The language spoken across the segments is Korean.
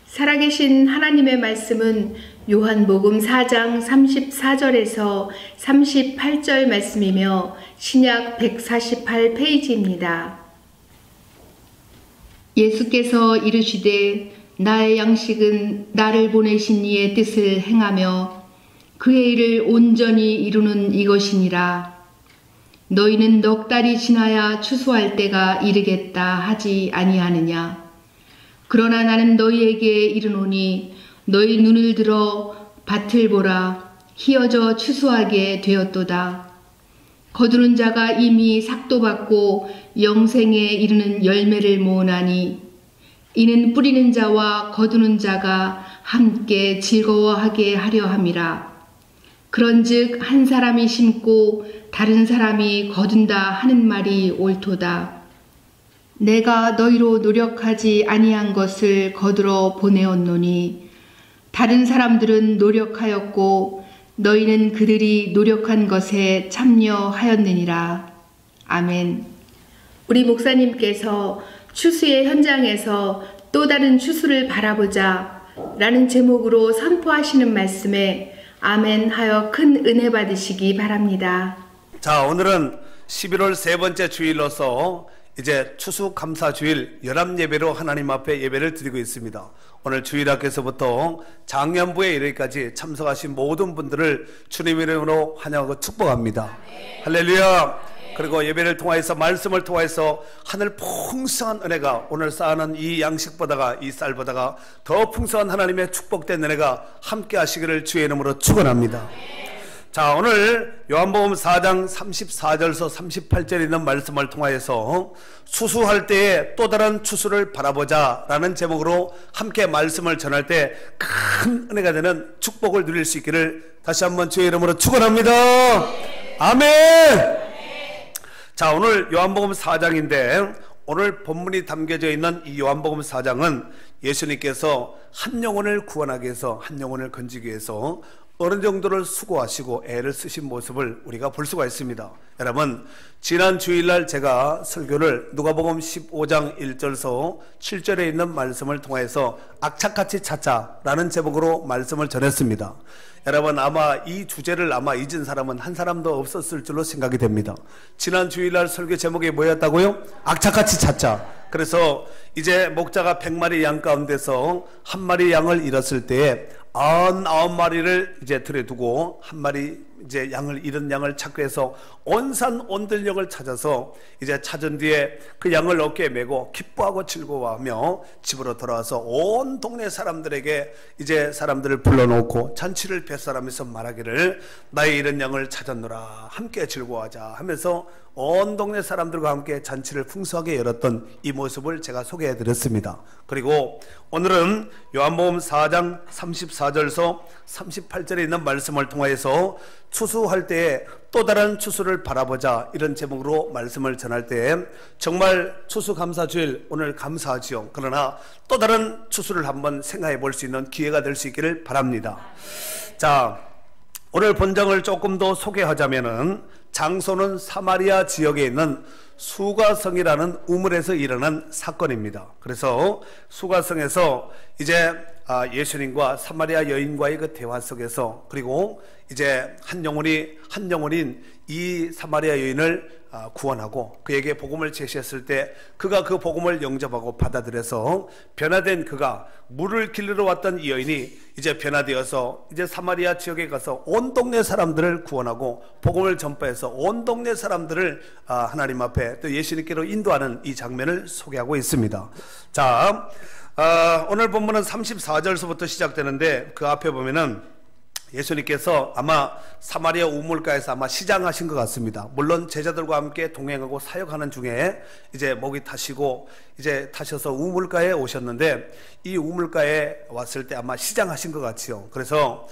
살아계신 하나님의 말씀은 요한복음 4장 34절에서 38절 말씀이며 신약 148페이지입니다. 예수께서 이르시되 나의 양식은 나를 보내신 이의 뜻을 행하며 그의 일을 온전히 이루는 이것이니라. 너희는 넉 달이 지나야 추수할 때가 이르겠다 하지 아니하느냐. 그러나 나는 너희에게 이르노니 너희 눈을 들어 밭을 보라. 희어져 추수하게 되었도다. 거두는 자가 이미 삭도 받고 영생에 이르는 열매를 모으나니 이는 뿌리는 자와 거두는 자가 함께 즐거워하게 하려 함이라. 그런즉 한 사람이 심고 다른 사람이 거둔다 하는 말이 옳도다. 내가 너희로 노력하지 아니한 것을 거두러 보내었노니 다른 사람들은 노력하였고 너희는 그들이 노력한 것에 참여하였느니라. 아멘. 우리 목사님께서 추수의 현장에서 또 다른 추수를 바라보자 라는 제목으로 선포하시는 말씀에 아멘 하여 큰 은혜 받으시기 바랍니다. 자, 오늘은 11월 세 번째 주일로서 이제 추수감사주일 연합예배로 하나님 앞에 예배를 드리고 있습니다. 오늘 주일학교에서부터 장년부에 이르기까지 참석하신 모든 분들을 주님의 이름으로 환영하고 축복합니다. 할렐루야. 그리고 예배를 통하여서 말씀을 통하여서 하늘 풍성한 은혜가 오늘 쌓아놓은 이 양식보다가 이 쌀보다가 더 풍성한 하나님의 축복된 은혜가 함께 하시기를 주의 이름으로 축원합니다. 자, 오늘 요한복음 4장 34절에서 38절에 있는 말씀을 통하여서 추수할 때에 또 다른 추수를 바라보자 라는 제목으로 함께 말씀을 전할 때 큰 은혜가 되는 축복을 누릴 수 있기를 다시 한번 주의 이름으로 축원합니다. 아멘. 자, 오늘 요한복음 4장인데 오늘 본문이 담겨져 있는 이 요한복음 4장은 예수님께서 한 영혼을 구원하기 위해서, 한 영혼을 건지기 위해서 어느 정도를 수고하시고 애를 쓰신 모습을 우리가 볼 수가 있습니다. 여러분, 지난 주일날 제가 설교를 누가복음 15장 1절에서 7절에 있는 말씀을 통해서 악착같이 찾자라는 제목으로 말씀을 전했습니다. 여러분, 아마 이 주제를 아마 잊은 사람은 한 사람도 없었을 줄로 생각이 됩니다. 지난 주일날 설교 제목이 뭐였다고요? 악착같이 찾자. 그래서 이제 목자가 100마리 양 가운데서 한 마리 양을 잃었을 때에 99마리를 이제 들여두고 한 마리 이제 양을 잃은 양을 찾기 위해서 온산 온들역을 찾아서 이제 찾은 뒤에 그 양을 어깨에 메고 기뻐하고 즐거워하며 집으로 돌아와서 온 동네 사람들에게 이제 사람들을 불러놓고 잔치를 뱃사람에서 말하기를 나의 잃은 양을 찾았노라 함께 즐거워하자 하면서 온 동네 사람들과 함께 잔치를 풍성하게 열었던 이 모습을 제가 소개해 드렸습니다. 그리고 오늘은 요한복음 4장 34절에서 38절에 있는 말씀을 통하여서 추수할 때에 또 다른 추수를 바라보자 이런 제목으로 말씀을 전할 때 정말 추수감사주일 오늘 감사하지요. 그러나 또 다른 추수를 한번 생각해 볼 수 있는 기회가 될 수 있기를 바랍니다. 자, 오늘 본장을 조금 더 소개하자면은 장소는 사마리아 지역에 있는 수가성이라는 우물에서 일어난 사건입니다. 그래서 수가성에서 이제 예수님과 사마리아 여인과의 그 대화 속에서 그리고 이제 한 영혼인 이 사마리아 여인을 구원하고 그에게 복음을 제시했을 때 그가 그 복음을 영접하고 받아들여서 변화된 그가 물을 길르러 왔던 이 여인이 이제 변화되어서 이제 사마리아 지역에 가서 온 동네 사람들을 구원하고 복음을 전파해서 온 동네 사람들을 하나님 앞에 또 예수님께로 인도하는 이 장면을 소개하고 있습니다. 자, 오늘 본문은 34절서부터 시작되는데 그 앞에 보면은 예수님께서 아마 사마리아 우물가에서 아마 시장하신 것 같습니다. 물론 제자들과 함께 동행하고 사역하는 중에 이제 목이 타시고 이제 타셔서 우물가에 오셨는데 이 우물가에 왔을 때 아마 시장하신 것 같지요. 그래서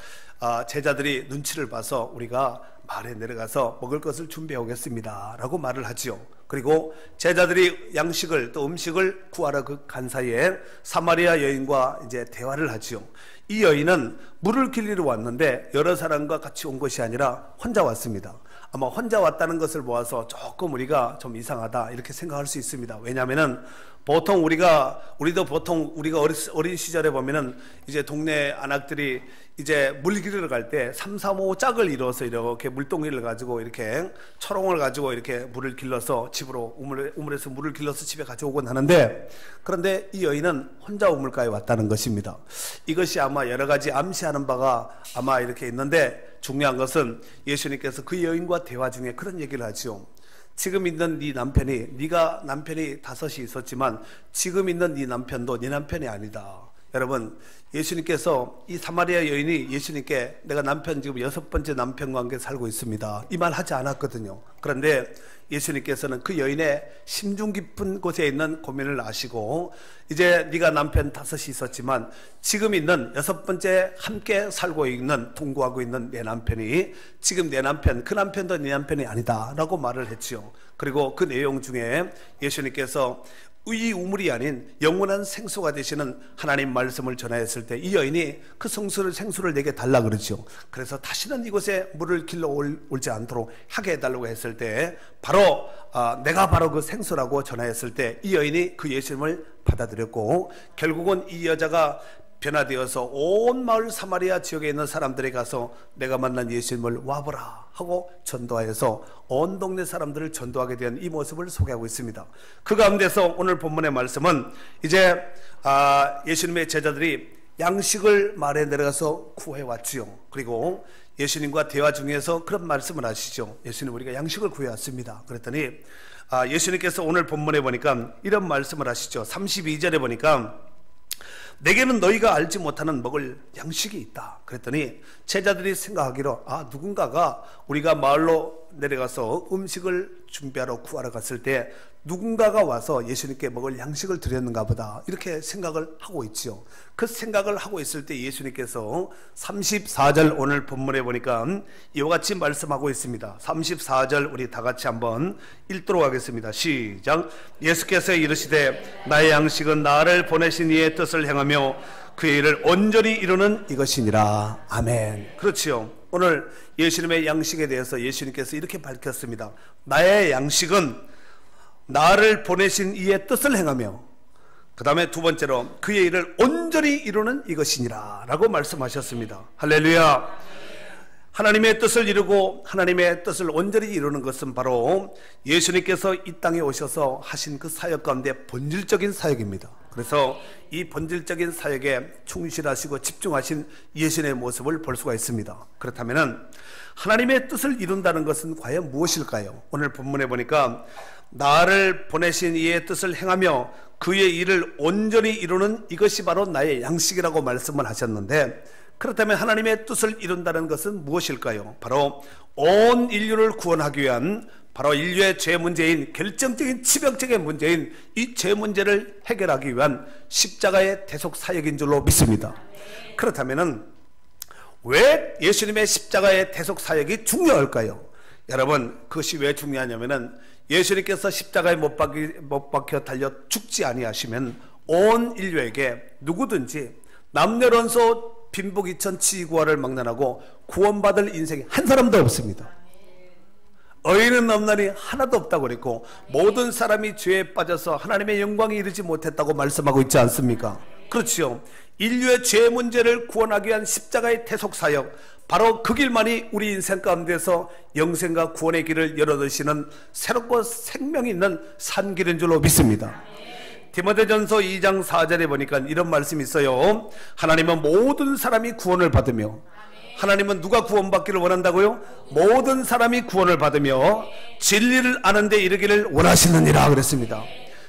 제자들이 눈치를 봐서 우리가 마을에 내려가서 먹을 것을 준비해 오겠습니다 라고 말을 하지요. 그리고 제자들이 양식을 또 음식을 구하러 간 사이에 사마리아 여인과 이제 대화를 하지요. 이 여인은 물을 길리러 왔는데 여러 사람과 같이 온 것이 아니라 혼자 왔습니다. 아마 혼자 왔다는 것을 보아서 조금 우리가 좀 이상하다 이렇게 생각할 수 있습니다. 왜냐하면 보통 우리도 보통 우리가 어린 시절에 보면은 이제 동네 아낙들이 이제 물 기르러 갈 때 3, 4, 5 짝을 이뤄서 이렇게 물동이를 가지고 이렇게 초롱을 가지고 이렇게 물을 길러서 집으로 우물에서 물을 길러서 집에 가져오곤 하는데, 그런데 이 여인은 혼자 우물가에 왔다는 것입니다. 이것이 아마 여러 가지 암시하는 바가 아마 이렇게 있는데, 중요한 것은 예수님께서 그 여인과 대화 중에 그런 얘기를 하죠. 지금 있는 네 남편이, 네가 남편이 5이 있었지만 지금 있는 네 남편도 네 남편이 아니다. 여러분, 예수님께서 이 사마리아 여인이 예수님께 내가 남편 지금 6번째 남편과 함께 살고 있습니다, 이 말 하지 않았거든요. 그런데 예수님께서는 그 여인의 심중 깊은 곳에 있는 고민을 아시고, 이제 네가 남편 5이 있었지만 지금 있는 6번째 함께 살고 있는, 동거하고 있는 내 남편이 지금 내 남편, 그 남편도 네 남편이 아니다 라고 말을 했죠. 그리고 그 내용 중에 예수님께서 이 우물이 아닌 영원한 생수가 되시는 하나님 말씀을 전하였을 때 이 여인이 그 생수를 내게 달라 그러죠. 그래서 다시는 이곳에 물을 길러 올지 않도록 하게 해달라고 했을 때 바로 내가 바로 그 생수라고 전하였을 때 이 여인이 그 예수님을 받아들였고, 결국은 이 여자가 변화되어서 온 마을 사마리아 지역에 있는 사람들에 가서 내가 만난 예수님을 와보라 하고 전도하여서 온 동네 사람들을 전도하게 된 이 모습을 소개하고 있습니다. 그 가운데서 오늘 본문의 말씀은 이제 예수님의 제자들이 양식을 마을에 내려가서 구해왔지요. 그리고 예수님과 대화 중에서 그런 말씀을 하시죠. 예수님, 우리가 양식을 구해왔습니다. 그랬더니 예수님께서 오늘 본문에 보니까 이런 말씀을 하시죠. 32절에 보니까 내게는 너희가 알지 못하는 먹을 양식이 있다. 그랬더니 제자들이 생각하기로 누군가가 우리가 마을로 내려가서 음식을 준비하러 구하러 갔을 때 누군가가 와서 예수님께 먹을 양식을 드렸는가 보다, 이렇게 생각을 하고 있죠. 그 생각을 하고 있을 때 예수님께서 34절 오늘 본문에 보니까 이와 같이 말씀하고 있습니다. 34절 우리 다 같이 한번 읽도록 하겠습니다. 시작. 예수께서 이르시되 나의 양식은 나를 보내신 이의 뜻을 행하며 그의 일을 온전히 이루는 이것이니라. 아멘. 그렇지요. 오늘 예수님의 양식에 대해서 예수님께서 이렇게 밝혔습니다. 나의 양식은 나를 보내신 이의 뜻을 행하며, 그 다음에 두 번째로 그의 일을 온전히 이루는 이것이니라 라고 말씀하셨습니다. 할렐루야. 하나님의 뜻을 이루고 하나님의 뜻을 온전히 이루는 것은 바로 예수님께서 이 땅에 오셔서 하신 그 사역 가운데 본질적인 사역입니다. 그래서 이 본질적인 사역에 충실하시고 집중하신 예수님의 모습을 볼 수가 있습니다. 그렇다면 하나님의 뜻을 이룬다는 것은 과연 무엇일까요? 오늘 본문에 보니까 나를 보내신 이의 뜻을 행하며 그의 일을 온전히 이루는 이것이 바로 나의 양식이라고 말씀을 하셨는데, 그렇다면 하나님의 뜻을 이룬다는 것은 무엇일까요? 바로 온 인류를 구원하기 위한, 바로 인류의 죄 문제인, 결정적인 치명적인 문제인 이 죄 문제를 해결하기 위한 십자가의 대속 사역인 줄로 믿습니다. 그렇다면 왜 예수님의 십자가의 대속 사역이 중요할까요? 여러분, 그것이 왜 중요하냐면은 예수님께서 십자가에 못 박혀 달려 죽지 아니하시면 온 인류에게 누구든지 남녀론소 빈부귀천 치구화를 막론하고 구원받을 인생이 한 사람도 없습니다. 의인은 없나니 하나도 없다고 그랬고, 모든 사람이 죄에 빠져서 하나님의 영광에 이르지 못했다고 말씀하고 있지 않습니까? 그렇지요. 인류의 죄 문제를 구원하기 위한 십자가의 대속 사역, 바로 그 길만이 우리 인생 가운데서 영생과 구원의 길을 열어두시는 새롭고 생명 있는 산길인 줄로 믿습니다. 디모데전서 2장 4절에 보니까 이런 말씀이 있어요. 하나님은 모든 사람이 구원을 받으며, 하나님은 누가 구원받기를 원한다고요? 모든 사람이 구원을 받으며 진리를 아는 데 이르기를 원하시느니라 그랬습니다.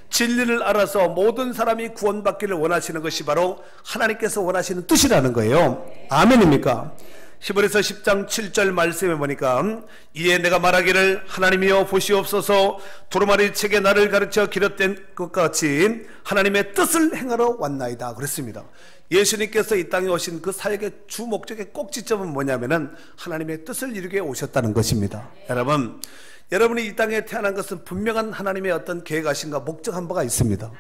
진리를 알아서 모든 사람이 구원받기를 원하시는 것이 바로 하나님께서 원하시는 뜻이라는 거예요. 아멘입니까? 히브리서 10장 7절 말씀에 보니까 이에 내가 말하기를 하나님이여 보시옵소서, 두루마리 책에 나를 가르쳐 기록된 것과 같이 하나님의 뜻을 행하러 왔나이다 그랬습니다. 예수님께서 이 땅에 오신 그 사역의 주 목적의 꼭지점은 뭐냐면은 하나님의 뜻을 이루게 오셨다는 것입니다. 여러분이 이 땅에 태어난 것은 분명한 하나님의 어떤 계획하신가 목적한 바가 있습니다.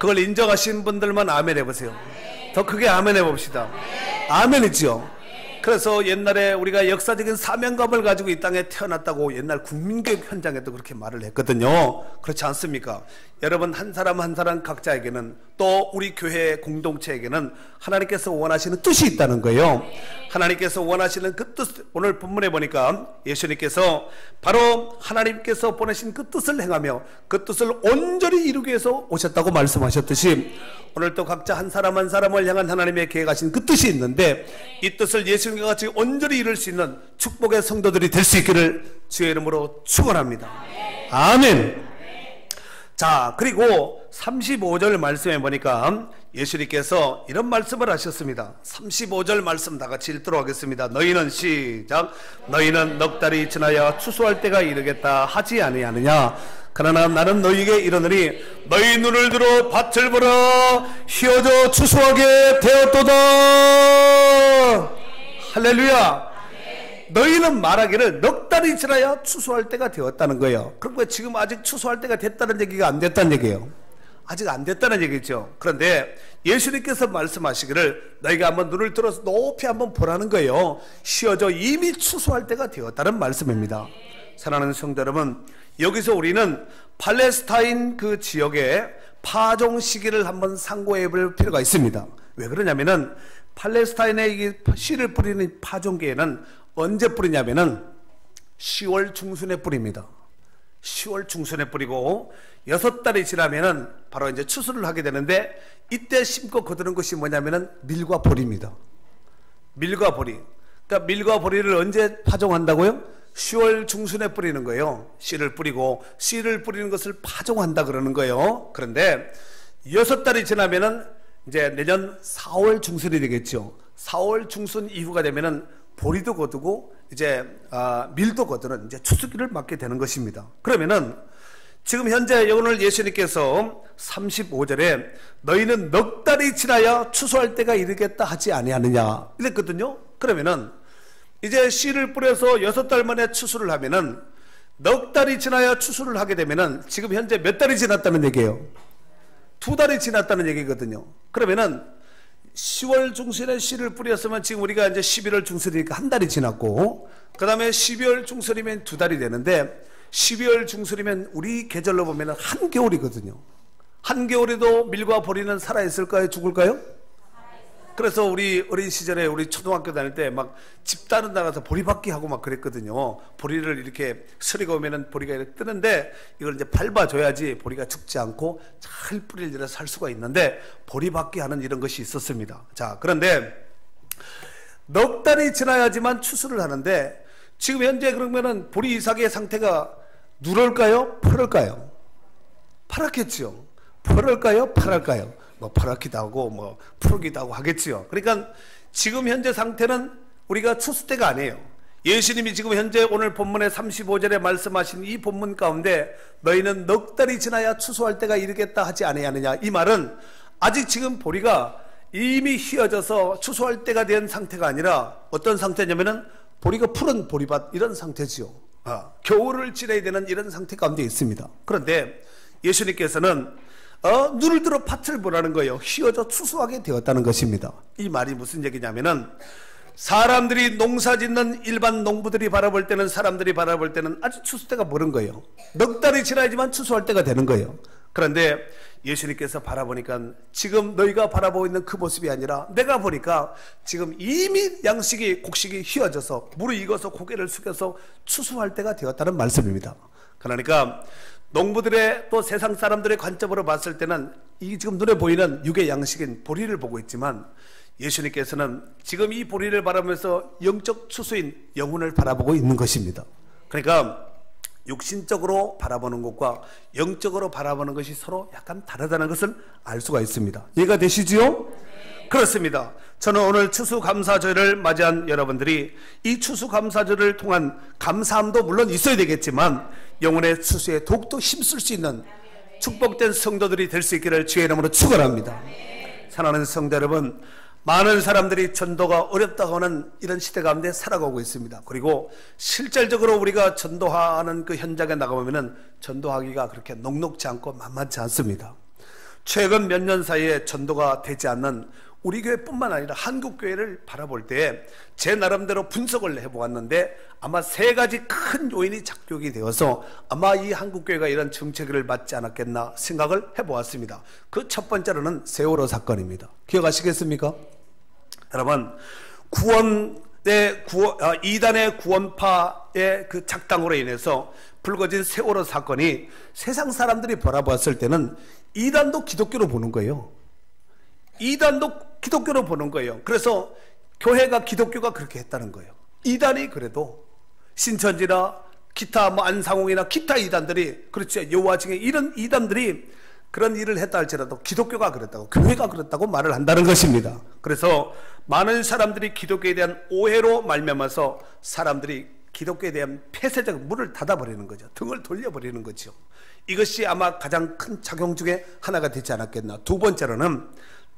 그걸 인정하신 분들만 아멘 해보세요. 더 크게 아멘 해봅시다. 아멘이죠. 그래서 옛날에 우리가 역사적인 사명감을 가지고 이 땅에 태어났다고 옛날 국민교육 현장에도 그렇게 말을 했거든요. 그렇지 않습니까? 여러분 한 사람 한 사람 각자에게는 또 우리 교회 공동체에게는 하나님께서 원하시는 뜻이 있다는 거예요. 하나님께서 원하시는 그 뜻, 오늘 본문에 보니까 예수님께서 바로 하나님께서 보내신 그 뜻을 행하며 그 뜻을 온전히 이루기 위해서 오셨다고 말씀하셨듯이 오늘 또 각자 한 사람 한 사람을 향한 하나님의 계획하신 그 뜻이 있는데 이 뜻을 예수님과 같이 온전히 이룰 수 있는 축복의 성도들이 될 수 있기를 주의 이름으로 축원합니다. 아멘. 자, 그리고 35절 말씀에 보니까 예수님께서 이런 말씀을 하셨습니다. 35절 말씀 다 같이 읽도록 하겠습니다. 너희는 시작. 너희는 넉 달이 지나야 추수할 때가 이르겠다 하지 아니하느냐. 그러나 나는 너희에게 이르노니 너희 눈을 들어 밭을 보라. 휘어져 추수하게 되었도다. 할렐루야. 너희는 말하기를 넉 달이 지나야 추수할 때가 되었다는 거예요. 그러니까 지금 아직 추수할 때가 됐다는 얘기가 안 됐다는 얘기예요. 아직 안 됐다는 얘기죠. 그런데 예수님께서 말씀하시기를 너희가 한번 눈을 들어서 높이 한번 보라는 거예요. 쉬어져 이미 추수할 때가 되었다는 말씀입니다. 사랑하는 성도 여러분, 여기서 우리는 팔레스타인 그 지역의 파종 시기를 한번 상고해 볼 필요가 있습니다. 왜 그러냐면은 팔레스타인에 이 씨를 뿌리는 파종기에는 언제 뿌리냐면은 10월 중순에 뿌립니다. 10월 중순에 뿌리고 6달이 지나면은 바로 이제 추수를 하게 되는데 이때 심고 거두는 것이 뭐냐면은 밀과 보리입니다. 밀과 보리. 그러니까 밀과 보리를 언제 파종한다고요? 10월 중순에 뿌리는 거예요. 씨를 뿌리고 씨를 뿌리는 것을 파종한다 그러는 거예요. 그런데 6달이 지나면은 이제 내년 4월 중순이 되겠죠. 4월 중순 이후가 되면은 보리도 거두고 이제 밀도 거두는 이제 추수기를 맞게 되는 것입니다. 그러면은 지금 현재 오늘 예수님께서 35절에 너희는 넉 달이 지나야 추수할 때가 이르겠다 하지 아니하느냐 이랬거든요. 그러면은 이제 씨를 뿌려서 6달 만에 추수를 하면은 넉 달이 지나야 추수를 하게 되면은 지금 현재 몇 달이 지났다는 얘기예요? 2달이 지났다는 얘기거든요. 그러면은 10월 중순에 씨를 뿌렸으면 지금 우리가 이제 11월 중순이니까 한 달이 지났고 그 다음에 12월 중순이면 2달이 되는데 12월 중순이면 우리 계절로 보면 한겨울이거든요. 한겨울에도 밀과 보리는 살아있을까요? 죽을까요? 그래서 우리 어린 시절에 우리 초등학교 다닐 때 막 집다른 나가서 보리받기 하고 막 그랬거든요. 보리를 이렇게 서리가 오면은 보리가 이렇게 뜨는데 이걸 이제 밟아줘야지 보리가 죽지 않고 잘 뿌리를 내려 살 수가 있는데 보리받기 하는 이런 것이 있었습니다. 자, 그런데 넉 달이 지나야지만 추수를 하는데 지금 현재 그러면은 보리 이삭의 상태가 누럴까요? 푸를까요? 파랗겠죠. 푸를까요? 파랄까요? 뭐 파랗기도 하고 뭐 푸르기도 하고 하겠지요. 그러니까 지금 현재 상태는 우리가 추수 때가 아니에요. 예수님이 지금 현재 오늘 본문의 35절에 말씀하신 이 본문 가운데 너희는 넉 달이 지나야 추수할 때가 이르겠다 하지 아니하느냐, 이 말은 아직 지금 보리가 이미 휘어져서 추수할 때가 된 상태가 아니라 어떤 상태냐면은 보리가 푸른 보리밭 이런 상태지요. 겨울을 지내야 되는 이런 상태 가운데 있습니다. 그런데 예수님께서는 눈을 들어 밭을 보라는 거예요. 휘어져 추수하게 되었다는 것입니다. 이 말이 무슨 얘기냐면은 사람들이 농사 짓는 일반 농부들이 바라볼 때는, 사람들이 바라볼 때는 아주 추수 때가 멀은 거예요. 넉 달이 지나야지만 추수할 때가 되는 거예요. 그런데 예수님께서 바라보니까 지금 너희가 바라보고 있는 그 모습이 아니라 내가 보니까 지금 이미 양식이 곡식이 휘어져서 무르익어서 고개를 숙여서 추수할 때가 되었다는 말씀입니다. 그러니까 농부들의 또 세상 사람들의 관점으로 봤을 때는 이 지금 눈에 보이는 육의 양식인 보리를 보고 있지만 예수님께서는 지금 이 보리를 바라보면서 영적 추수인 영혼을 바라보고 있는 것입니다. 그러니까 육신적으로 바라보는 것과 영적으로 바라보는 것이 서로 약간 다르다는 것을 알 수가 있습니다. 이해가 되시지요? 그렇습니다. 저는 오늘 추수감사절을 맞이한 여러분들이 이 추수감사절을 통한 감사함도 물론 있어야 되겠지만 영혼의 추수에 더욱더 힘쓸 수 있는 축복된 성도들이 될 수 있기를 주의 이름으로 축원합니다. 사랑하는 성도 여러분, 많은 사람들이 전도가 어렵다고 하는 이런 시대 가운데 살아가고 있습니다. 그리고 실질적으로 우리가 전도하는 그 현장에 나가보면 전도하기가 그렇게 녹록지 않고 만만치 않습니다. 최근 몇 년 사이에 전도가 되지 않는 우리 교회뿐만 아니라 한국 교회를 바라볼 때 제 나름대로 분석을 해보았는데 아마 3가지 큰 요인이 작용이 되어서 아마 이 한국 교회가 이런 정체기를 맞지 않았겠나 생각을 해보았습니다. 그 첫 번째로는 세월호 사건입니다. 기억하시겠습니까? 여러분, 이단의 구원파의 그 작당으로 인해서 불거진 세월호 사건이 세상 사람들이 바라봤을 때는 이단도 기독교로 보는 거예요. 이단도 기독교로 보는 거예요. 그래서 교회가 기독교가 그렇게 했다는 거예요. 이단이 그래도 신천지나 기타 안상홍이나 기타 이단들이, 그렇죠, 여호와 증인 이런 이단들이 그런 일을 했다 할지라도 기독교가 그랬다고, 교회가 그랬다고 말을 한다는 것입니다. 그래서 많은 사람들이 기독교에 대한 오해로 말미암아서 사람들이 기독교에 대한 폐쇄적 문을 닫아버리는 거죠. 등을 돌려버리는 거죠. 이것이 아마 가장 큰 작용 중에 하나가 되지 않았겠나. 두 번째로는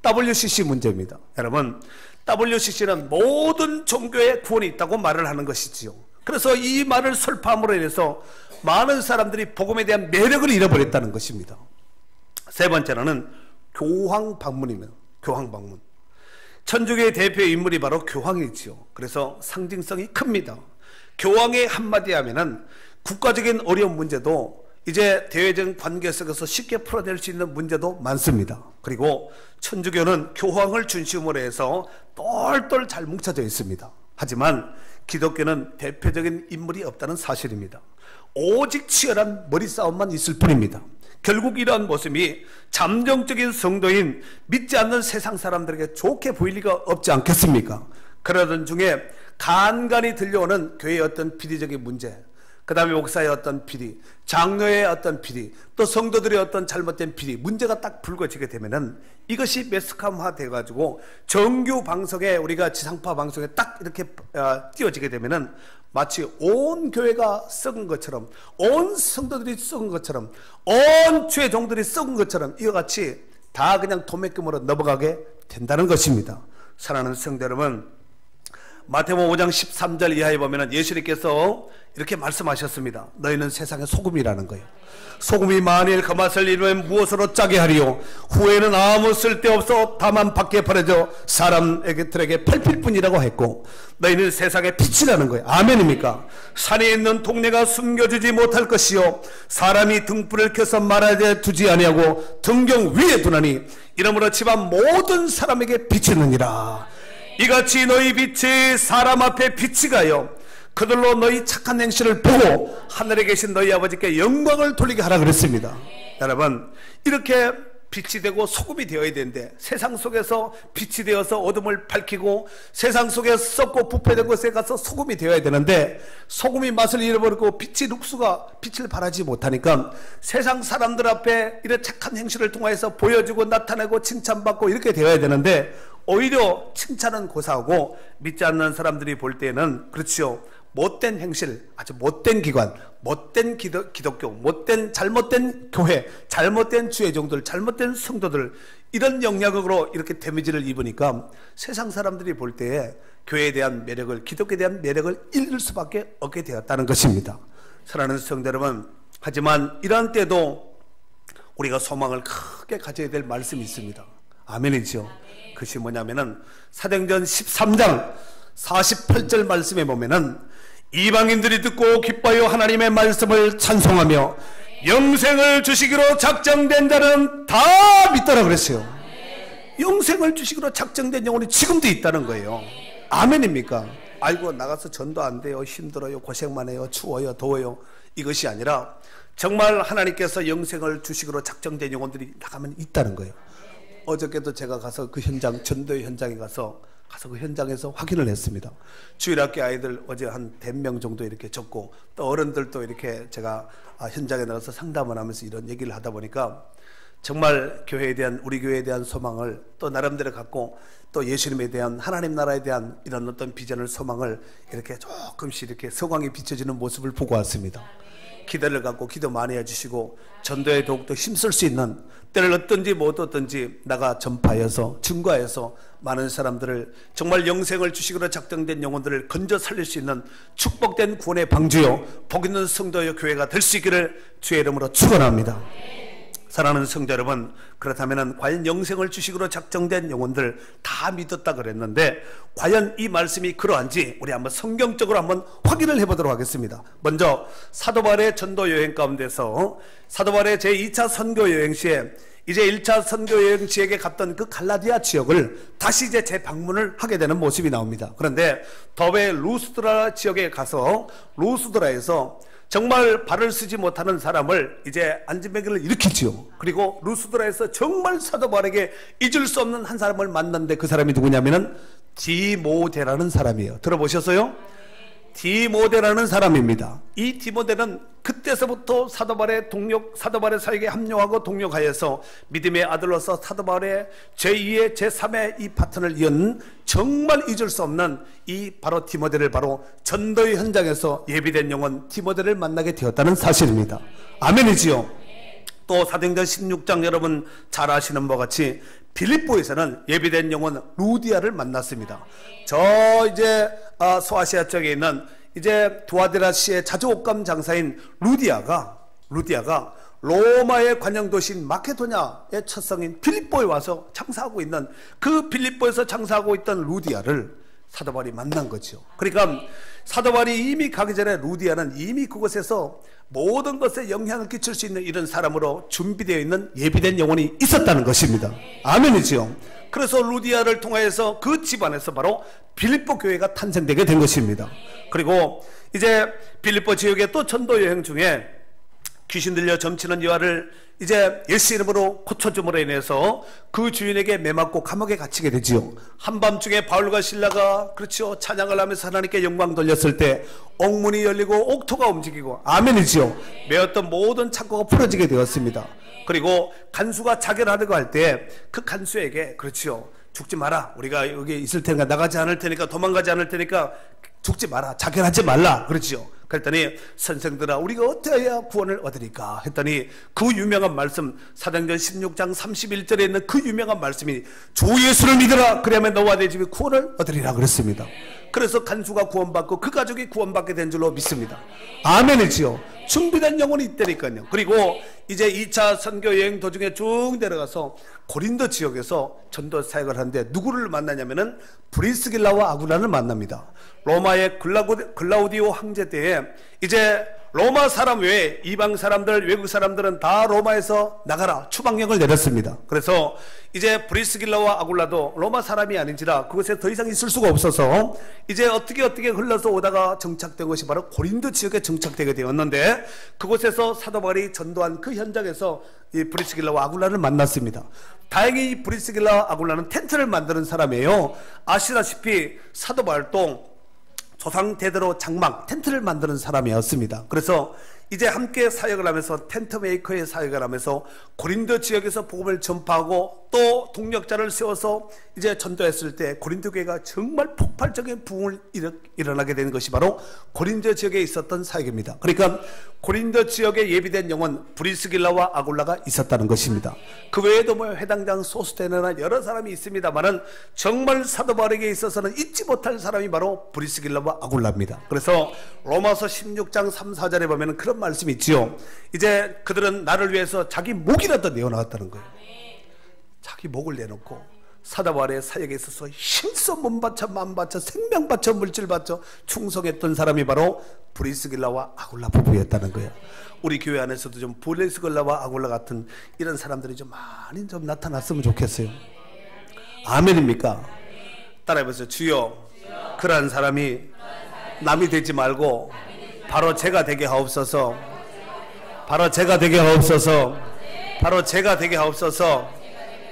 WCC 문제입니다. 여러분, WCC는 모든 종교에 구원이 있다고 말을 하는 것이지요. 그래서 이 말을 설파함으로 인해서 많은 사람들이 복음에 대한 매력을 잃어버렸다는 것입니다. 세 번째로는 교황 방문입니다. 교황 방문. 천주교의 대표 인물이 바로 교황이지요. 그래서 상징성이 큽니다. 교황의 한마디 하면은 국가적인 어려운 문제도 이제 대외적인 관계 속에서 쉽게 풀어낼 수 있는 문제도 많습니다. 그리고 천주교는 교황을 중심으로 해서 똘똘 잘 뭉쳐져 있습니다. 하지만 기독교는 대표적인 인물이 없다는 사실입니다. 오직 치열한 머리싸움만 있을 뿐입니다. 결국 이러한 모습이 잠정적인 성도인 믿지 않는 세상 사람들에게 좋게 보일 리가 없지 않겠습니까? 그러던 중에 간간히 들려오는 교회의 어떤 비리적인 문제, 그 다음에 목사의 어떤 비리, 장로의 어떤 비리, 또 성도들의 어떤 잘못된 비리, 문제가 딱 불거지게 되면은 이것이 매스컴화 돼가지고 정규 방송에, 우리가 지상파 방송에 딱 이렇게 띄워지게 되면은 마치 온 교회가 썩은 것처럼, 온 성도들이 썩은 것처럼, 온 죄종들이 썩은 것처럼 이와 같이 다 그냥 도매금으로 넘어가게 된다는 것입니다. 사랑하는 성도 여러분, 마태복음 5장 13절 이하에 보면 예수님께서 이렇게 말씀하셨습니다. 너희는 세상의 소금이라는 거예요. 소금이 만일 그 맛을 잃으면 무엇으로 짜게 하리요? 후에는 아무 쓸데없어 다만 밖에 버려져 사람들에게 밟힐 뿐이라고 했고, 너희는 세상의 빛이라는 거예요. 아멘입니까? 산에 있는 동네가 숨겨주지 못할 것이요, 사람이 등불을 켜서 말하되 두지 아니하고 등경 위에 두나니 이러므로 집안 모든 사람에게 비치느니라. 이같이 너희 빛이 사람 앞에 빛이 가요 그들로 너희 착한 행실을 보고 하늘에 계신 너희 아버지께 영광을 돌리게 하라 그랬습니다. 여러분, 이렇게 빛이 되고 소금이 되어야 되는데 세상 속에서 빛이 되어서 어둠을 밝히고 세상 속에 썩고 부패된 곳에 가서 소금이 되어야 되는데 소금이 맛을 잃어버리고 빛이 룩수가 빛을 발하지 못하니까 세상 사람들 앞에 이런 착한 행실을 통해서 보여주고 나타내고 칭찬받고 이렇게 되어야 되는데 오히려 칭찬은 고사하고 믿지 않는 사람들이 볼 때는, 그렇죠, 못된 행실, 아주 못된 기관, 못된 기독교, 못된 잘못된 교회, 잘못된 주의종들, 잘못된 성도들, 이런 영향으로 이렇게 데미지를 입으니까 세상 사람들이 볼 때에 교회에 대한 매력을, 기독교에 대한 매력을 잃을 수밖에 없게 되었다는 것입니다. 사랑하는 성도 여러분, 하지만 이러한 때도 우리가 소망을 크게 가져야 될 말씀이 있습니다. 아멘이죠. 그것이 뭐냐면은 사도행전 13장 48절 말씀에 보면은 이방인들이 듣고 기뻐하여 하나님의 말씀을 찬송하며 영생을 주시기로 작정된 자는 다 믿더라 그랬어요. 영생을 주시기로 작정된 영혼이 지금도 있다는 거예요. 아멘입니까? 아이고 나가서 전도 안 돼요, 힘들어요, 고생만 해요, 추워요, 더워요, 이것이 아니라 정말 하나님께서 영생을 주시기로 작정된 영혼들이 나가면 있다는 거예요. 어저께도 제가 가서 그 현장, 전도의 현장에 가서 그 현장에서 확인을 했습니다. 주일학교 아이들 어제 한 100명 정도 이렇게 적고, 또 어른들도 이렇게 제가 현장에 나가서 상담을 하면서 이런 얘기를 하다 보니까 정말 교회에 대한, 우리 교회에 대한 소망을 또 나름대로 갖고 또 예수님에 대한, 하나님 나라에 대한 이런 어떤 비전을, 소망을 이렇게 조금씩 이렇게 서광이 비춰지는 모습을 보고 왔습니다. 기대를 갖고 기도 많이 해주시고 전도에 더욱더 힘쓸 수 있는, 때를 어떤지 못 어떤지 나가 전파해서 증거해서 많은 사람들을, 정말 영생을 주시기로 작정된 영혼들을 건져 살릴 수 있는 축복된 구원의 방주요 복 있는 성도의 교회가 될 수 있기를 주의 이름으로 축원합니다. 사랑하는 성도 여러분, 그렇다면 과연 영생을 주식으로 작정된 영혼들 다 믿었다 그랬는데 과연 이 말씀이 그러한지 우리 한번 성경적으로 한번 확인을 해보도록 하겠습니다. 먼저 사도 바울의 전도 여행 가운데서 사도 바울의 제2차 선교 여행 시에 이제 1차 선교 여행 지역에 갔던 그 갈라디아 지역을 다시 이제 재방문을 하게 되는 모습이 나옵니다. 그런데 더베 루스드라 지역에 가서 루스드라에서 정말 발을 쓰지 못하는 사람을 이제 안진뱅이를 일으키지요. 그리고 루스드라에서 정말 사도 바울에게 잊을 수 없는 한 사람을 만났는데 그 사람이 누구냐면은 디모데라는 사람이에요. 들어보셨어요? 디모데라는 사람입니다. 이 디모데는 그때서부터 사도 바울의 사역에 합류하고 동력하여서 믿음의 아들로서 사도 바울의 제2의 제3의 이 파트너를 이은 정말 잊을 수 없는 이 바로 디모데를 바로 전도의 현장에서 예비된 영혼 디모데를 만나게 되었다는 사실입니다. 아멘이지요. 또 사도행전 16장 여러분 잘 아시는 바와 같이 빌립보에서는 예비된 영혼 루디아를 만났습니다. 저 이제 소아시아 쪽에 있는 이제 두아데라시의 자주옥감 장사인 루디아가 로마의 관영 도시인 마케도냐의 첫 성인 빌립보에 와서 장사하고 있는 그 빌립보에서 장사하고 있던 루디아를 사도 바울이 만난 거죠. 그러니까 사도 바울이 이미 가기 전에 루디아는 이미 그곳에서 모든 것에 영향을 끼칠 수 있는 이런 사람으로 준비되어 있는 예비된 영혼이 있었다는 것입니다. 아멘이죠. 그래서 루디아를 통하여서 그 집안에서 바로 빌립보 교회가 탄생되게 된 것입니다. 그리고 이제 빌립보 지역의 또 전도 여행 중에 귀신 들려 점치는 여아를 이제 예수 이름으로 고쳐줌으로 인해서 그 주인에게 매맞고 감옥에 갇히게 되지요. 한밤중에 바울과 실라가 그렇죠 찬양을 하면서 하나님께 영광 돌렸을 때 옥문이 열리고 옥토가 움직이고 아멘이지요. 메었던 모든 창고가 풀어지게 되었습니다. 그리고 간수가 자결하려고 할 때 그 간수에게 그렇지요, 죽지 마라, 우리가 여기 있을 테니까, 나가지 않을 테니까, 도망가지 않을 테니까 죽지 마라, 자결하지 말라 그렇지요. 그랬더니 선생들아 우리가 어떻게 해야 구원을 얻으리까 했더니 그 유명한 말씀 사도행전 16장 31절에 있는 그 유명한 말씀이 주 예수를 믿으라 그러면 너와 내 집이 구원을 얻으리라 그랬습니다. 그래서 간수가 구원받고 그 가족이 구원받게 된 줄로 믿습니다. 아멘이지요. 준비된 영혼이 있다니까요. 그리고 이제 2차 선교 여행 도중에 쭉 내려가서 고린도 지역에서 전도 사역을 하는데 누구를 만나냐면은 브리스길라와 아굴라를 만납니다. 로마의 글라우디오 황제 때에 이제 로마 사람 외에 이방 사람들, 외국 사람들은 다 로마에서 나가라 추방령을 내렸습니다. 그래서 이제 브리스길라와 아굴라도 로마 사람이 아닌지라 그곳에 더 이상 있을 수가 없어서 이제 어떻게 흘러서 오다가 정착된 것이 바로 고린도 지역에 정착되게 되었는데 그곳에서 사도 바울이 전도한 그 현장에서 이 브리스길라와 아굴라를 만났습니다. 다행히 이 브리스길라와 아굴라는 텐트를 만드는 사람이에요. 아시다시피 사도 바울도 조상 대대로 장막, 텐트를 만드는 사람이었습니다. 그래서 이제 함께 사역을 하면서 텐트 메이커의 사역을 하면서 고린도 지역에서 복음을 전파하고 또 동력자를 세워서 이제 전도했을 때 고린도 교회가 정말 폭발적인 부흥을 일어나게 된 것이 바로 고린도 지역에 있었던 사역입니다. 그러니까 고린도 지역에 예비된 영혼 브리스길라와 아굴라가 있었다는 것입니다. 그 외에도 뭐 회당장 소스테네나 여러 사람이 있습니다만은 정말 사도 바울에게 있어서는 잊지 못할 사람이 바로 브리스길라와 아굴라입니다. 그래서 로마서 16장 3, 4절에 보면 그런 말씀이 있지요. 이제 그들은 나를 위해서 자기 목이라도 내어놓았다는 거예요. 자기 목을 내놓고 사도 바울의 사역에 있어서 힘써 몸 바쳐 마음 바쳐 생명 바쳐 물질 바쳐 충성했던 사람이 바로 브리스길라와 아굴라 부부였다는 거예요. 우리 교회 안에서도 좀 브리스길라와 아굴라 같은 이런 사람들이 좀 많이 좀 나타났으면 좋겠어요. 아멘입니까? 따라해보세요. 주여, 그러한 사람이 남이 되지 말고 바로 제가 되게 하옵소서. 바로 제가 되게 하옵소서. 바로 제가 되게 하옵소서.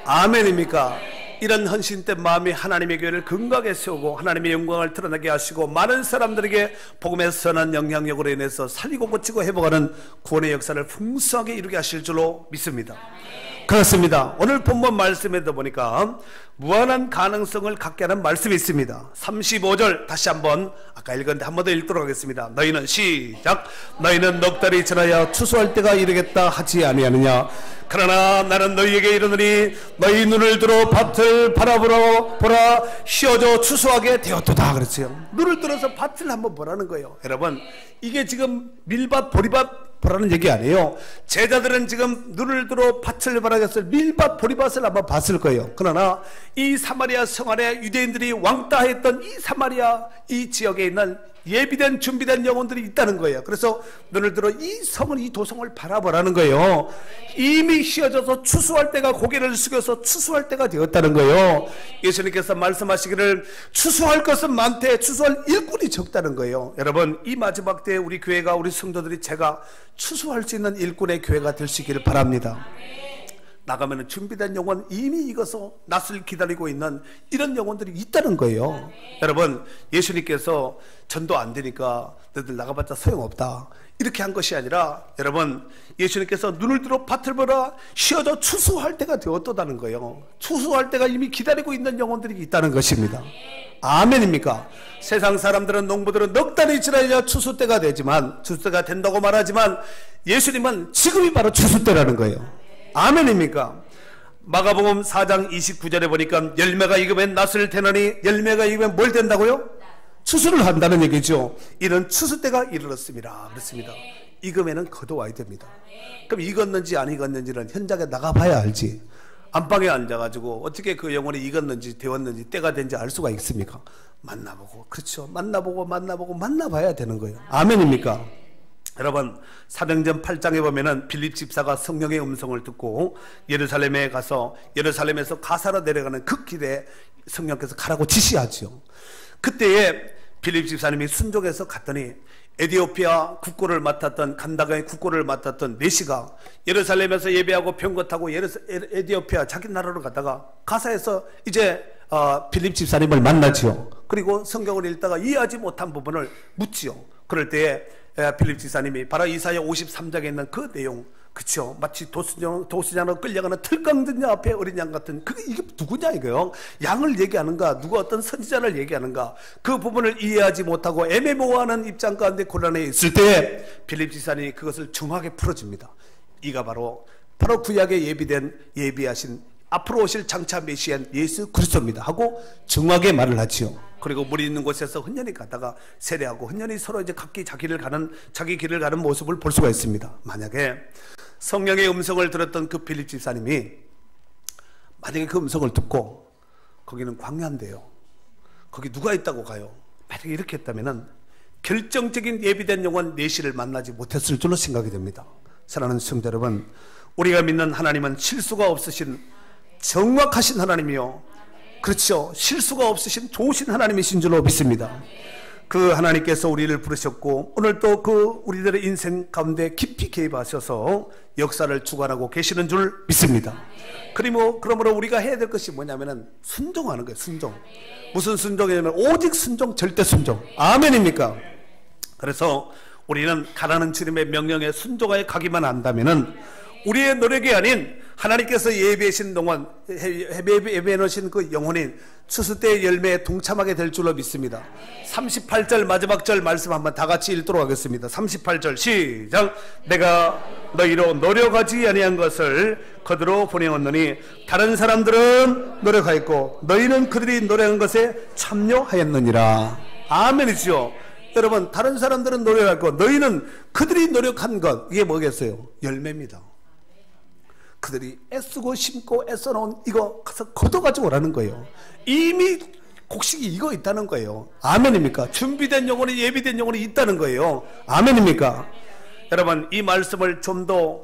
아멘입니까? 이런 헌신된 마음이 하나님의 교회를 건강하게 세우고 하나님의 영광을 드러나게 하시고 많은 사람들에게 복음의 선한 영향력으로 인해서 살리고 고치고 회복하는 구원의 역사를 풍성하게 이루게 하실 줄로 믿습니다. 그렇습니다. 오늘 본문 말씀에도 보니까 무한한 가능성을 갖게 하는 말씀이 있습니다. 35절 다시 한번 아까 읽었는데 한 번 더 읽도록 하겠습니다. 너희는 시작. 너희는 넉 달이 지나야 추수할 때가 이르겠다 하지 아니하느냐. 그러나 나는 너희에게 이르노니 너희 눈을 들어 밭을 바라보라 휘어져 추수하게 되었도다 그랬어요. 눈을 들어서 밭을 한번 보라는 거예요. 여러분 이게 지금 밀밭 보리밭 보라는 얘기 아니에요. 제자들은 지금 눈을 들어 밭을 바라겠을 밀밭 보리밭을 한번 봤을 거예요. 그러나 이 사마리아 성 안에 유대인들이 왕따했던 이 사마리아 이 지역에 있는 예비된 준비된 영혼들이 있다는 거예요. 그래서 눈을 들어 이 성을, 이 도성을 바라보라는 거예요. 이미 휘어져서 추수할 때가, 고개를 숙여서 추수할 때가 되었다는 거예요. 예수님께서 말씀하시기를 추수할 것은 많되 추수할 일꾼이 적다는 거예요. 여러분, 이 마지막 때에 우리 교회가, 우리 성도들이 제가 추수할 수 있는 일꾼의 교회가 될 수 있기를 바랍니다. 나가면 준비된 영혼, 이미 익어서 낯을 기다리고 있는 이런 영혼들이 있다는 거예요. 여러분, 예수님께서 전도 안 되니까 너희들 나가봤자 소용없다 이렇게 한 것이 아니라, 여러분, 예수님께서 눈을 들어 밭을 보라 쉬어져 추수할 때가 되었다는 거예요. 추수할 때가 이미 기다리고 있는 영혼들이 있다는 것입니다. 아멘입니까? 세상 사람들은, 농부들은 넉 달이 지나야 추수 때가 되지만, 추수 때가 된다고 말하지만 예수님은 지금이 바로 추수 때라는 거예요. 아멘입니까? 마가복음 4장 29절에 보니까 열매가 익으면 낫을 태나니, 열매가 익으면 뭘 된다고요? 추수를 한다는 얘기죠. 이런 추수 때가 이르렀습니다. 그렇습니다. 익으면은 거둬와야 됩니다. 그럼 익었는지 안 익었는지는 현장에 나가봐야 알지. 안방에 앉아가지고 어떻게 그 영혼이 익었는지 되었는지 때가 된지 알 수가 있습니까? 만나보고, 그렇죠, 만나보고 만나봐야 되는 거예요. 아멘입니까? 여러분, 사도행전 8장에 보면은 빌립 집사가 성령의 음성을 듣고 예루살렘에 가서, 예루살렘에서 가사로 내려가는 그 길에 성령께서 가라고 지시하죠. 그때에 빌립 집사님이 순종해서 갔더니 에디오피아 국고를 맡았던, 간다가의 국고를 맡았던 메시가 예루살렘에서 예배하고 병거타고 에디오피아 자기 나라로 갔다가 가사에서 이제 빌립 집사님을 만나지요. 그리고 성경을 읽다가 이해하지 못한 부분을 묻지요. 그럴 때에 빌립 집사님이 바로 이사야 53장에 있는 그 내용, 그쵸, 마치 도수장으로 끌려가는 틀깡든 앞에 어린 양 같은, 그게 이게 누구냐 이거요. 양을 얘기하는가, 누가 어떤 선지자를 얘기하는가, 그 부분을 이해하지 못하고 애매모호하는 입장 가운데 곤란해 있을 때 빌립 집사님이 그것을 정확하게 풀어줍니다. 이가 바로 구약에 예비하신 앞으로 오실 장차 메시안 예수 그리스도입니다 하고 정확하게 말을 하지요. 그리고 물이 있는 곳에서 흔연히 가다가 세례하고 흔연히 서로 이제 각기 자기 길을 가는 모습을 볼 수가 있습니다. 만약에 성령의 음성을 들었던 그 빌립 집사님이 만약에 그 음성을 듣고, 거기는 광야인데요, 거기 누가 있다고 가요? 만약에 이렇게 했다면은 결정적인 예비된 영혼 메시를 만나지 못했을 줄로 생각이 됩니다. 사랑하는 성도 여러분, 우리가 믿는 하나님은 실수가 없으신 정확하신 하나님이요, 그렇죠, 실수가 없으신 좋으신 하나님이신 줄로 믿습니다. 그 하나님께서 우리를 부르셨고 오늘 또 그 우리들의 인생 가운데 깊이 개입하셔서 역사를 주관하고 계시는 줄 믿습니다. 그러므로 우리가 해야 될 것이 뭐냐면은 순종하는 거예요. 순종. 무슨 순종이냐면 오직 순종, 절대 순종. 아멘입니까? 그래서 우리는 가라는 주님의 명령에 순종하여 가기만 한다면은 우리의 노력이 아닌 하나님께서 예비하신 동안 예비해 놓으신 그 영혼인 추수 때의 열매에 동참하게 될 줄로 믿습니다. 38절 마지막 절 말씀 한번 다 같이 읽도록 하겠습니다. 38절 시작. 내가 너희로 노력하지 아니한 것을 거두러 보내었느니 다른 사람들은 노력하였고 너희는 그들이 노력한 것에 참여하였느니라. 아멘이죠. 여러분, 다른 사람들은 노력하고 너희는 그들이 노력한 것, 이게 뭐겠어요? 열매입니다. 그들이 애쓰고 심고 애써놓은 이거 가서 걷어가지고 오라는 거예요. 이미 곡식이 익어 있다는 거예요. 아멘입니까? 준비된 영혼이, 예비된 영혼이 있다는 거예요. 아멘입니까? 여러분, 이 말씀을 좀 더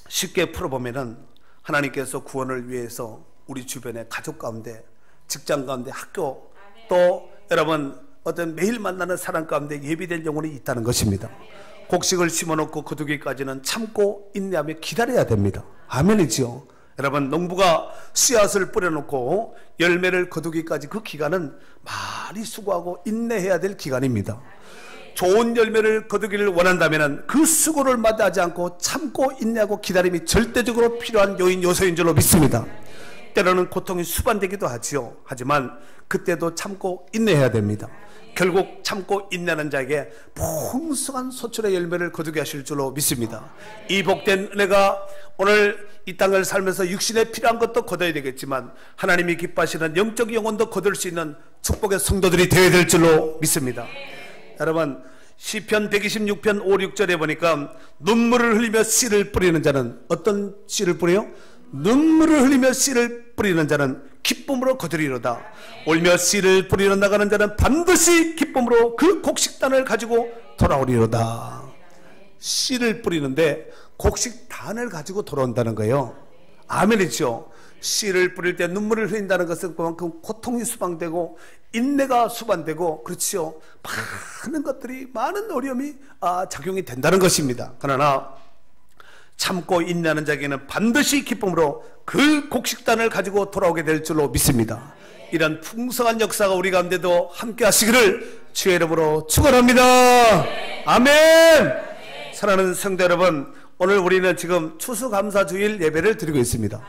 쉽게 풀어보면은 하나님께서 구원을 위해서 우리 주변의 가족 가운데, 직장 가운데, 학교, 또 여러분 어떤 매일 만나는 사람 가운데 예비된 영혼이 있다는 것입니다. 곡식을 심어놓고 거두기까지는 참고 인내하며 기다려야 됩니다. 아멘이지요. 여러분, 농부가 씨앗을 뿌려놓고 열매를 거두기까지 그 기간은 많이 수고하고 인내해야 될 기간입니다. 좋은 열매를 거두기를 원한다면 그 수고를 마다하지 않고 참고 인내하고 기다림이 절대적으로 필요한 요소인 줄로 믿습니다. 때로는 고통이 수반되기도 하지요. 하지만 그때도 참고 인내해야 됩니다. 결국 참고 인내하는 자에게 풍성한 소출의 열매를 거두게 하실 줄로 믿습니다. 이 복된 은혜가 오늘 이 땅을 살면서 육신에 필요한 것도 거둬야 되겠지만 하나님이 기뻐하시는 영적 영혼도 거둘 수 있는 축복의 성도들이 되어야 될 줄로 믿습니다. 여러분, 시편 126편 5, 6절에 보니까 눈물을 흘리며 씨를 뿌리는 자는 어떤 씨를 뿌려요? 눈물을 흘리며 씨를 뿌리는 자는 기쁨으로 거두리로다. 울며 씨를 뿌리러 나가는 자는 반드시 기쁨으로 그 곡식단을 가지고 돌아오리로다. 씨를 뿌리는데 곡식단을 가지고 돌아온다는 거예요. 아멘이죠. 씨를 뿌릴 때 눈물을 흘린다는 것은 그만큼 고통이 수반되고 인내가 수반되고, 그렇지요, 많은 것들이, 많은 어려움이 작용이 된다는 것입니다. 그러나 참고 인내하는 자에게는 반드시 기쁨으로 그 곡식단을 가지고 돌아오게 될 줄로 믿습니다. 이런 풍성한 역사가 우리 가운데도 함께 하시기를 주의 이름으로 축원합니다. 아멘. 사랑하는 성도 여러분, 오늘 우리는 지금 추수감사주일 예배를 드리고 있습니다.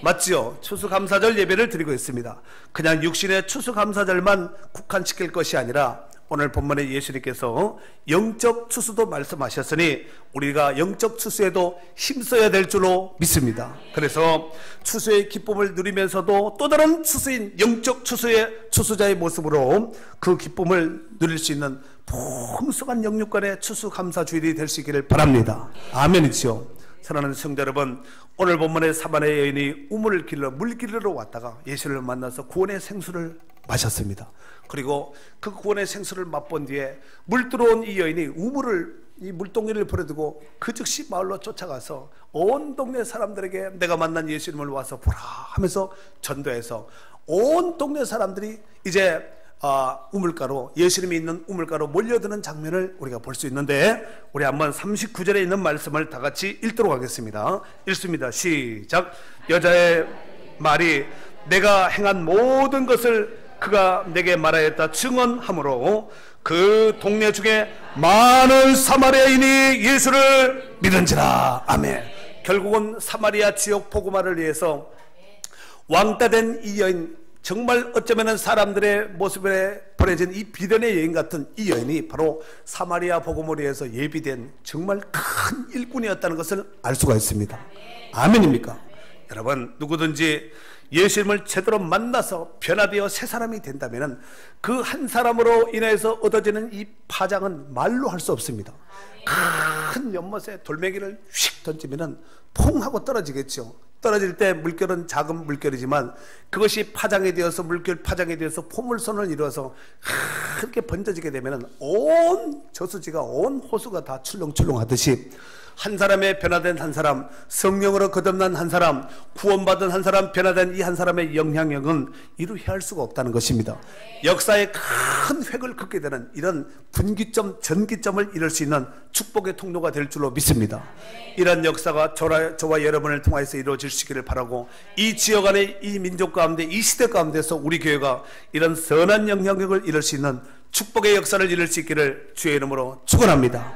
맞지요? 추수감사절 예배를 드리고 있습니다. 그냥 육신의 추수감사절만 국한시킬 것이 아니라 오늘 본문에 예수님께서 영적 추수도 말씀하셨으니 우리가 영적 추수에도 힘써야 될 줄로 믿습니다. 그래서 추수의 기쁨을 누리면서도 또 다른 추수인 영적 추수의 추수자의 모습으로 그 기쁨을 누릴 수 있는 풍성한 영육간의 추수감사주일이 될 수 있기를 바랍니다. 아멘이죠. 사랑하는 성도 여러분, 오늘 본문의 사마리아 여인이 우물을 길러 물길로 왔다가 예수를 만나서 구원의 생수를 마셨습니다. 그리고 그 구원의 생수를 맛본 뒤에 물 들어온 이 여인이 이 물동이를 버려두고 그 즉시 마을로 쫓아가서 온 동네 사람들에게 내가 만난 예수님을 와서 보라 하면서 전도해서 온 동네 사람들이 이제 우물가로, 예수님이 있는 우물가로 몰려드는 장면을 우리가 볼 수 있는데, 우리 한번 39절에 있는 말씀을 다 같이 읽도록 하겠습니다. 읽습니다. 시작. 여자의 말이 내가 행한 모든 것을 그가 내게 말하였다 증언하므로 그 동네 중에 많은 사마리아인이 예수를 믿은지라. 아멘. 결국은 사마리아 지역 복음화를 위해서 왕따 된 이 여인, 정말 어쩌면 사람들의 모습에 버려진 이 비련의 여인 같은 이 여인이 바로 사마리아 복음을 위해서 예비된 정말 큰 일꾼이었다는 것을 알 수가 있습니다. 아멘입니까? 여러분, 누구든지 예수님을 제대로 만나서 변화되어 새 사람이 된다면 그 한 사람으로 인해서 얻어지는 이 파장은 말로 할 수 없습니다. 큰 연못에 돌멩이를 휙 던지면 퐁 하고 떨어지겠죠. 떨어질 때 물결은 작은 물결이지만 그것이 파장이 되어서, 물결 파장이 되어서 포물선을 이루어서 그렇게 번져지게 되면 온 저수지가, 온 호수가 다 출렁출렁 하듯이 한 사람의 변화된 한 사람, 성령으로 거듭난 한 사람, 구원받은 한 사람, 변화된 이 한 사람의 영향력은 이루 헤아릴 수가 없다는 것입니다. 역사에 큰 획을 긋게 되는 이런 분기점, 전기점을 이룰 수 있는 축복의 통로가 될 줄로 믿습니다. 이런 역사가 저와 여러분을 통해서 이루어질 수 있기를 바라고, 이 지역 안에, 이 민족 가운데, 이 시대 가운데서 우리 교회가 이런 선한 영향력을 이룰 수 있는 축복의 역사를 이룰 수 있기를 주의 이름으로 축원합니다.